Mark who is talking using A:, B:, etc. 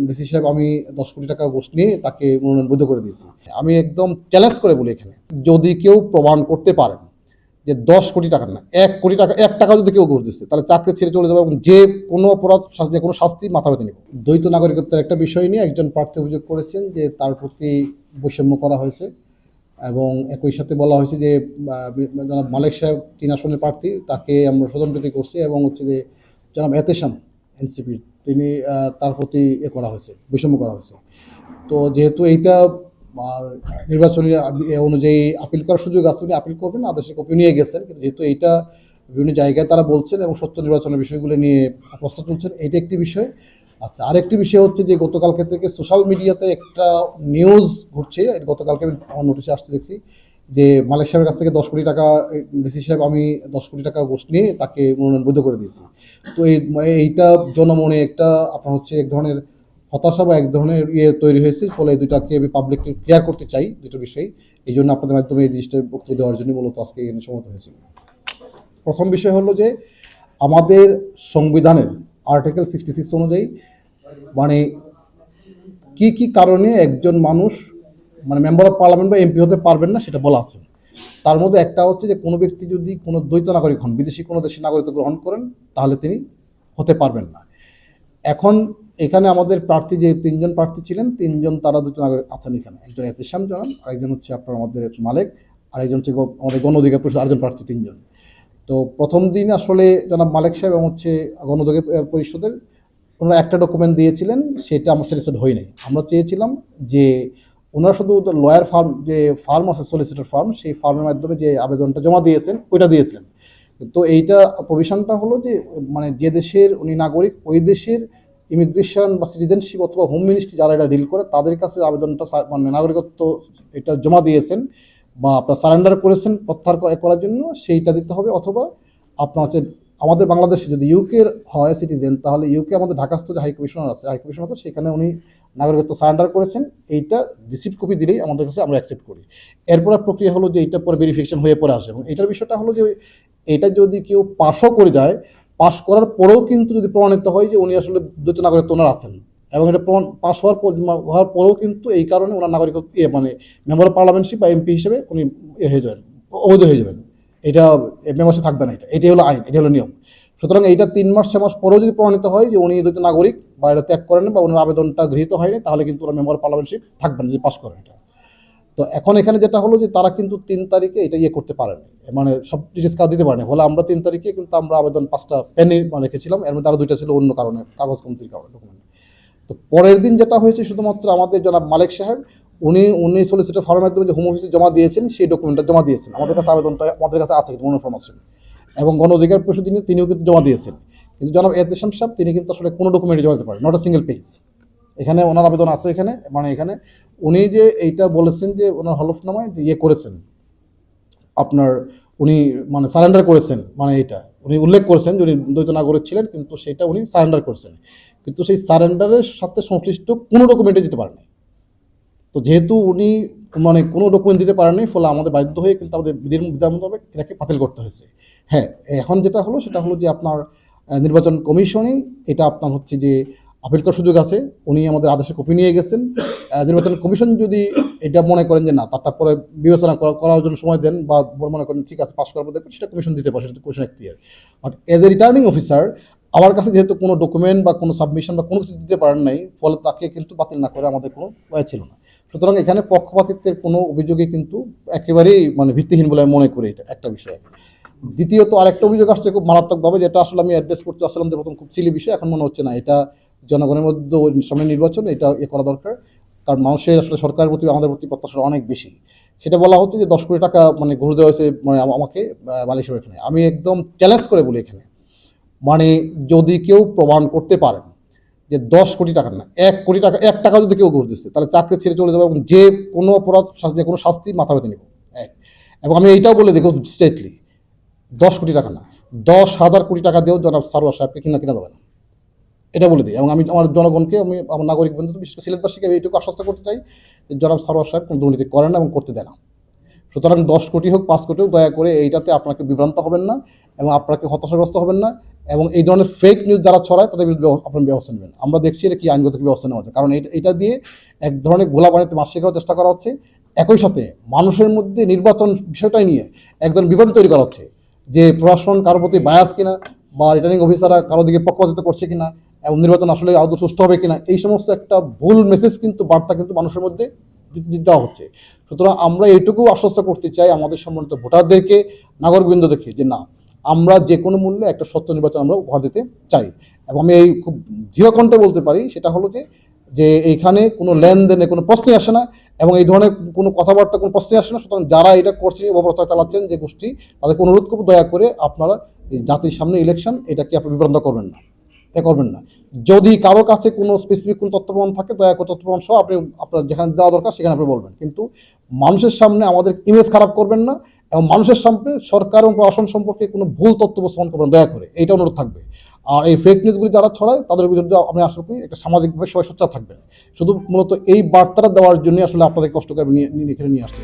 A: DC সাহেব আমি 10 কোটি টাকা ঘুষ নিয়ে তাকে মনোনয়ন বৈধ করে দিয়েছি। আমি একদম চ্যালেঞ্জ করে বলি এখানে, যদি কেউ প্রমাণ করতে পারেন যে 10 কোটি টাকা না 1 কোটি টাকা, 1 টাকা যদি কেউ ঘুষ দিচ্ছে তাহলে চাকরি ছেড়ে চলে যাবে এবং যে কোনো অপরাধ যে কোনো শাস্তি মাথা ব্যথা নেব। দ্বৈত নাগরিকত্বের একটা বিষয় নিয়ে একজন প্রার্থী অভিযোগ করেছেন যে তার প্রতি বৈষম্য করা হয়েছে এবং একই সাথে বলা হয়েছে যে জনাব মালেক সাহেব 3 আসনের প্রার্থী, তাকে আমরা স্বজনপ্রীতি করছি এবং হচ্ছে যে জনাব এতেশাম এনসিপি তিনি তার প্রতি করা হয়েছে, বৈষম্য করা হয়েছে। তো যেহেতু এইটা নির্বাচনী অনুযায়ী আপিল করার সুযোগ আছে, উনি আপিল করবেন, আদেশে কপি নিয়ে গেছেন, কিন্তু যেহেতু এইটা বিভিন্ন জায়গায় তারা বলছেন এবং সত্য নির্বাচনের বিষয়গুলো নিয়ে প্রশ্ন তুলছেন, এইটা একটি বিষয়। আচ্ছা, আরেকটি বিষয় হচ্ছে যে গতকালকে থেকে সোশ্যাল মিডিয়াতে একটা নিউজ ঘুরছে, গতকালকে আমার নোটিশে আসতে দেখছি যে মালেক সাহেবের কাছ থেকে 10 কোটি টাকা, ডিসি সাহেব আমি 10 কোটি টাকা ঘুষ নিয়ে তাকে মনোনয়ন বৈধ করে দিয়েছি। তো এইটা জনমনে একটা আপনার হচ্ছে এক ধরনের হতাশা বা এক ধরনের তৈরি হয়েছে। ফলে এই দুইটাকে আমি পাবলিকলি ক্লিয়ার করতে চাই, দুটো বিষয়। এই জন্য আপনাদের মাধ্যমে এই জিনিসটা বক্তব্য দেওয়ার জন্য মূলত আজকে এখানে সমত হয়েছিল। প্রথম বিষয় হলো যে আমাদের সংবিধানের আর্টিকেল 66 অনুযায়ী মানে কি কি কারণে একজন মানুষ মানে মেম্বার অফ পার্লামেন্ট বা এমপি হতে পারবেন না সেটা বলা আছে। তার মধ্যে একটা হচ্ছে যে কোনো ব্যক্তি যদি কোনো দ্বৈত নাগরিক হন, বিদেশি কোনো দেশের নাগরিকত্ব গ্রহণ করেন, তাহলে তিনি হতে পারবেন না। এখন এখানে আমাদের প্রার্থী যে 3জন প্রার্থী ছিলেন, 3জন তারা দ্বৈত নাগরিক আছেন এখানে। একজন এতেশাম জানান, আরেকজন হচ্ছে আপনার আমাদের মালেক, আরেকজন হচ্ছে আমাদের গণ অধিকার পরিষদ আরেকজন প্রার্থী, 3জন। তো প্রথম দিন আসলে জনাব মালেক সাহেব এবং হচ্ছে গণ অধিকার পরিষদের ওনারা একটা ডকুমেন্ট দিয়েছিলেন, সেটা আমার স্যাটিসফাইড হয় নাই। আমরা চেয়েছিলাম যে ওনারা শুধু লয়ার ফার্ম যে ফার্ম আছে সলিসিটর ফার্ম, সেই ফার্মের মাধ্যমে যে আবেদনটা জমা দিয়েছেন ওইটা দিয়েছিলেন। তো এইটা প্রভিশনটা হলো যে মানে যে দেশের উনি নাগরিক ওই দেশের ইমিগ্রেশন বা সিটিজেনশিপ অথবা হোম মিনিস্ট্রি যারা এটা ডিল করে তাদের কাছে আবেদনটা মানে নাগরিকত্ব এটা জমা দিয়েছেন বা আপনার সারেন্ডার করেছেন প্রত্যাহার করার জন্য, সেইটা দিতে হবে। অথবা আপনার হচ্ছে আমাদের বাংলাদেশে যদি ইউকের হয় সিটিজেন, তাহলে ইউকে আমাদের ঢাকাস্থ যে হাই কমিশনার আছে, হাই কমিশনার আছে, সেখানে উনি নাগরিকত্ব সারেন্ডার করেছেন, এইটা রিসিপ্ট কপি দিলেই আমাদের কাছে আমরা অ্যাকসেপ্ট করি। এরপর প্রক্রিয়া হলো যে এইটা পরে ভেরিফিকেশন হয়ে পরে আসে এবং এটার বিষয়টা হলো যে এটা যদি কেউ পাসও করে যায়, পাস করার পরেও কিন্তু যদি প্রমাণিত হয় যে উনি আসলে দ্বৈত নাগরিকত্ব ওনার আছেন এবং এটা প্রমাণ পাস হওয়ার পরেও কিন্তু এই কারণে ওনার নাগরিকত্ব মানে মেম্বার অফ পার্লামেন্টশিপ বা এমপি হিসেবে উনি হয়ে যাবেন, অবৈধ হয়ে যাবেন, এটা মেম্বারশিপ থাকবে না। এটাই হলো আইন, এটা হলো নিয়ম। সুতরাং এইটা 3 মাস 6 মাস পরেও যদি প্রমাণিত হয় যে উনি দ্বৈত নাগরিক বা এটা ত্যাগ করেন বা ওনার আবেদনটা গৃহীত হয়নি, তাহলে কিন্তু ওরা মেম্বার অফ পার্লামেন্টশিপ থাকবেন যদি পাস করেন এটা। তো এখন এখানে যেটা হলো যে তারা কিন্তু 3 তারিখে এটা করতে পারেনি, মানে সব ডিটেলস কাজ দিতে পারেনি। ফলে আমরা 3 তারিখে কিন্তু আমরা আবেদন 5টা পেনে রেখেছিলাম, এর মধ্যে আরও 2টা ছিল অন্য কারণে, কাগজ কমতির কারণে ডকুমেন্ট। তো পরের দিন যেটা হয়েছে শুধুমাত্র আমাদের জনাব মালেক সাহেব উনি সলিসিটর ফার্মের মাধ্যমে যে হোম অফিসে জমা দিয়েছেন সেই ডকুমেন্টটা জমা দিয়েছেন, আমাদের কাছে আবেদনটা আমাদের কাছে আছে কোনো ইনফরমেশন, এবং গণ অধিকার পরিষদ তিনিও কিন্তু জমা দিয়েছেন। কিন্তু জনাব এতেশাম সাহেব তিনি কিন্তু আসলে কোনো ডকুমেন্টে জমা দিতে পারেন, নট আ সিঙ্গেল পেজ। এখানে ওনার আবেদন আছে এখানে, মানে এখানে উনি যে এইটা বলেছেন যে ওনার হলফনামায় যে করেছেন আপনার উনি মানে সারেন্ডার করেছেন, মানে এটা উনি উল্লেখ করেছেন যে উনি দ্বৈত নাগরিক ছিলেন, কিন্তু সেটা উনি সারেন্ডার করেছেন, কিন্তু সেই সারেন্ডারের সাথে সংশ্লিষ্ট কোনো ডকুমেন্টে দিতে পারেননি। তো যেহেতু উনি মানে কোনো ডকুমেন্ট দিতে পারেননি, ফলে আমাদের বাধ্য হয়ে কিন্তু আমাদের বিধান মোতাবেক এটাকে বাতিল করতে হয়েছে। হ্যাঁ, এখন যেটা হলো সেটা হলো যে আপনার নির্বাচন কমিশনেই এটা আপনার হচ্ছে যে আপিল করার সুযোগ আছে, উনি আমাদের আদেশে কপি নিয়ে গেছেন। নির্বাচন কমিশন যদি এটা মনে করেন যে না তারটা পরে বিবেচনা করার জন্য সময় দেন বা মনে করেন ঠিক আছে পাস করার পর দেখবেন, সেটা কমিশন দিতে পারে, সেটা কমিশন এখতিয়ার। But as a returning officer আমার কাছে যেহেতু কোনো ডকুমেন্ট বা কোনো সাবমিশন বা কোনো কিছু দিতে পারেন নাই, ফলে তাকে কিন্তু বাতিল না করে আমাদের কোনো উপায় ছিল না। সুতরাং এখানে পক্ষপাতিত্বের কোনো অভিযোগই কিন্তু একেবারেই মানে ভিত্তিহীন বলে আমি মনে করি, এটা একটা বিষয়। দ্বিতীয়ত আরেকটা অভিযোগ আসছে খুব মারাত্মকভাবে, যেটা আসলে আমি অ্যাড্রেস করতে আসলাম যে প্রথম খুব সিলি বিষয়, এখন মনে হচ্ছে না এটা জনগণের মধ্যে সামনে নির্বাচন, এটা করা দরকার, কারণ মানুষের আসলে সরকারের প্রতি আমাদের প্রতি প্রত্যাশা অনেক বেশি। সেটা বলা হচ্ছে যে 10 কোটি টাকা মানে ঘুরে দেওয়া হয়েছে মানে আমাকে মালয়েশিয়ার এখানে। আমি একদম চ্যালেঞ্জ করে বলি এখানে, মানে যদি কেউ প্রমাণ করতে পারেন যে 10 কোটি টাকা না 1 কোটি টাকা, 1 টাকা যদি কেউ ঘুষ দিচ্ছে তাহলে চাকরি ছেড়ে চলে যাবে এবং যে কোনো অপরাধ যে কোনো শাস্তি মাথা ব্যথা নেব। এবং আমি এইটাও বলে দেখো স্ট্রেটলি 10 কোটি টাকা না 10,000 কোটি টাকা দিয়েও জনাব সারোয়ার সাহেবকে কিনা দেবে না, এটা বলে দিই। এবং আমি আমার জনগণকে, আমি আমার নাগরিক বন্ধু বিশেষ করে সিলেটবাসীকে এইটুকু আশ্বস্ত করতে চাই যে জনাব সারোয়ার সাহেব কোনো দুর্নীতি করেন না এবং করতে দেয় না। সুতরাং 10 কোটি হোক 5 কোটি হোক, দয়া করে এইটাতে আপনাকে বিভ্রান্ত হবেন না এবং আপনাকে হতাশাগ্রস্ত হবেন না। এবং এই ধরনের ফেক নিউজ যারা ছড়ায় তাদের বিরুদ্ধে আপনার ব্যবস্থা নেবেন। আমরা দেখছি এটা কি আইনগত ব্যবস্থা নেওয়া হচ্ছে, কারণ এটা দিয়ে এক ধরনের গোলা পানিতে মাছ শেখানোর চেষ্টা করা হচ্ছে। একই সাথে মানুষের মধ্যে নির্বাচন বিষয়টাই নিয়ে একজন বিভ্রান্তি তৈরি করা হচ্ছে যে প্রশাসন কারোর প্রতি বায়াস কিনা, বা রিটার্নিং অফিসাররা কারো দিকে পক্ষপাতিত্ব করছে কিনা, এবং নির্বাচন আসলে আদৌ সুষ্ঠু হবে কিনা, এই সমস্ত একটা ভুল মেসেজ কিন্তু বার্তা কিন্তু মানুষের মধ্যে দেওয়া হচ্ছে। সুতরাং আমরা এইটুকু আশ্বস্ত করতে চাই আমাদের সম্মানিত ভোটারদেরকে, নাগরিকবৃন্দদেরকে, যে না, আমরা যে কোনো মূল্যে একটা স্বচ্ছ নির্বাচন আমরা উপহার দিতে চাই। এবং আমি এই খুব দৃঢ় কণ্ঠে বলতে পারি সেটা হলো যে এইখানে কোনো লেনদেনে কোনো প্রশ্নই আসে না, এবং এই ধরনের কোনো কথাবার্তা কোনো প্রশ্নই আসে না। সুতরাং যারা এটা করছে, অপপ্রচার চালাচ্ছেন যে গোষ্ঠী, তাদেরকে অনুরোধ করব দয়া করে আপনারা এই জাতির সামনে ইলেকশন, এটাকে আপনি বিভ্রান্ত করবেন না, এটা করবেন না। যদি কারো কাছে কোনো স্পেসিফিক কোনো তথ্য প্রমাণ থাকে, দয়া করে তথ্য প্রমাণ সহ আপনি আপনার যেখানে দেওয়া দরকার সেখানে আপনি বলবেন, কিন্তু মানুষের সামনে আমাদের ইমেজ খারাপ করবেন না, এবং মানুষের সামনে সরকার এবং প্রশাসন সম্পর্কে কোনো ভুল তথ্য উপস্থাপন করবেন দয়া করে, এইটা অনুরোধ থাকবে। আর এই ফেক নিউজগুলি যারা ছড়ায় তাদের বিরুদ্ধে আমি আশা করি একটা সামাজিকভাবে সবাই সোচ্চার থাকবেন। শুধু মূলত এই বার্তাটা দেওয়ার জন্য আসলে আপনাদের কষ্ট করে এখানে নিয়ে আসছে।